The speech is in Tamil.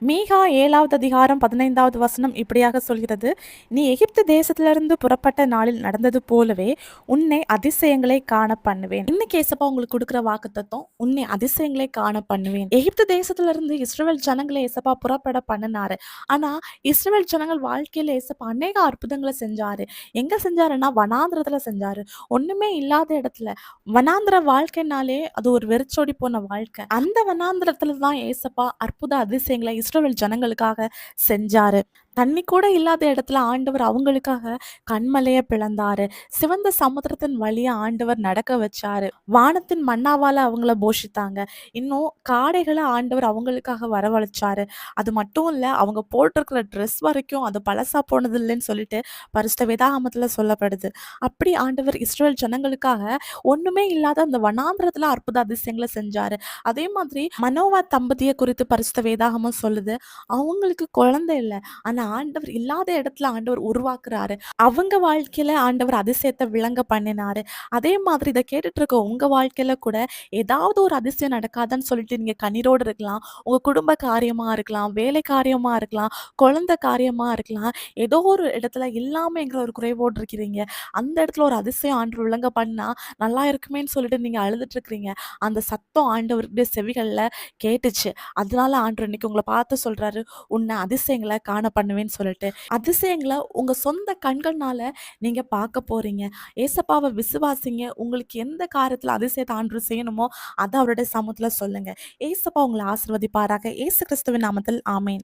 மீகா 7வது அதிகாரம் 15வது வசனம் இப்படியாக சொல்கிறது, நீ எகிப்து தேசத்திலிருந்து புறப்பட்ட நாளில் நடந்தது போலவே உன்னை அதிசயங்களை காண பண்ணுவேன். இன்னைக்கு ஏசப்பா உங்களுக்கு கொடுக்குற வாக்குத்தத்தம், உன்னை அதிசயங்களை காண பண்ணுவேன். எகிப்து தேசத்திலிருந்து இஸ்ரவேல் ஜனங்களை ஏசப்பா புறப்பட பண்ணினாரு. ஆனா இஸ்ரவேல் ஜனங்கள் வாழ்க்கையில ஏசப்பா அநேக அற்புதங்களை செஞ்சாரு. எங்க செஞ்சாருன்னா வனாந்திரத்துல செஞ்சாரு. ஒண்ணுமே இல்லாத இடத்துல. வனாந்திர வாழ்க்கைனாலே அது ஒரு வெறிச்சோடி போன வாழ்க்கை. அந்த வனாந்திரத்துல தான் ஏசப்பா அற்புத அதிசயங்களை இஸ்ரவேல் ஜனங்களுக்காக செஞ்சாரு. தண்ணி கூட இல்லாத இடத்துல ஆண்டவர் அவங்களுக்காக கன்மலைய பிளந்தாரு. சிவந்த சமுத்திரத்தின் வழியா ஆண்டவர் நடக்க வச்சாரு. வானத்தின் மன்னாவால அவங்கள போஷித்தாங்க. இன்னும் காடைகளை ஆண்டவர் அவங்களுக்காக வரவழைச்சாரு. அது மட்டும் இல்ல, அவங்க போட்டிருக்கிற ட்ரெஸ் வரைக்கும் அது பழசா போனது இல்லைன்னு சொல்லிட்டு பரிசுத்த வேதாகமத்துல சொல்லப்படுது. அப்படி ஆண்டவர் இஸ்ரவேல் ஜனங்களுக்காக ஒண்ணுமே இல்லாத அந்த வனாந்திரத்துல அற்புத அதிசயங்களை செஞ்சாரு. அதே மாதிரி மனோவா தம்பதிய குறித்து பரிசுத்த வேதாகமம் சொல்லுது. அவங்களுக்கு குழந்தை இல்ல. ஆனா ஆண்டவர் இல்லாத இடத்துல ஆண்டவர் உருவாக்குறாரு. அவங்க வாழ்க்கையில ஆண்டவர் அதிசயத்தை விளங்க பண்ணினாரு. அதே மாதிரி இதை கேட்டுட்டு இருக்க உங்க வாழ்க்கையில கூட ஏதாவது ஒரு அதிசயம் நடக்காதுன்னு சொல்லிட்டு நீங்க கண்ணீரோடு இருக்கலாம். உங்க குடும்ப காரியமா இருக்கலாம், வேலை காரியமா இருக்கலாம், குழந்தை காரியமா இருக்கலாம். ஏதோ ஒரு இடத்துல இல்லாமங்கிற ஒரு குறைவோடு இருக்கிறீங்க. அந்த இடத்துல ஒரு அதிசயம் ஆண்டவர் விளங்க பண்ணா நல்லா இருக்குமேன்னு சொல்லிட்டு நீங்க அழுதுட்டு இருக்கிறீங்க. அந்த சத்தம் ஆண்டவருடைய செவிகள்ல கேட்டுச்சு. அதனால ஆண்டவர் இன்னைக்கு உங்களை பார்த்து சொல்றாரு, உன்னை அதிசயங்களை காண பண்ணுவேன்னு சொல்லிட்டு. அதிசயங்களை உங்க சொந்த கண்கள்னால நீங்க பார்க்க போறீங்க. ஏசப்பாவை விசுவாசிங்க. உங்களுக்கு எந்த காரியத்துல அதிசயத்தை ஆண்டவர் செய்யணுமோ அதை அவருடைய சமூகத்துல சொல்லுங்க. ஏசப்பா உங்களை ஆசீர்வதிப்பாராக. இயேசு கிறிஸ்துவின் நாமத்தில் ஆமென்.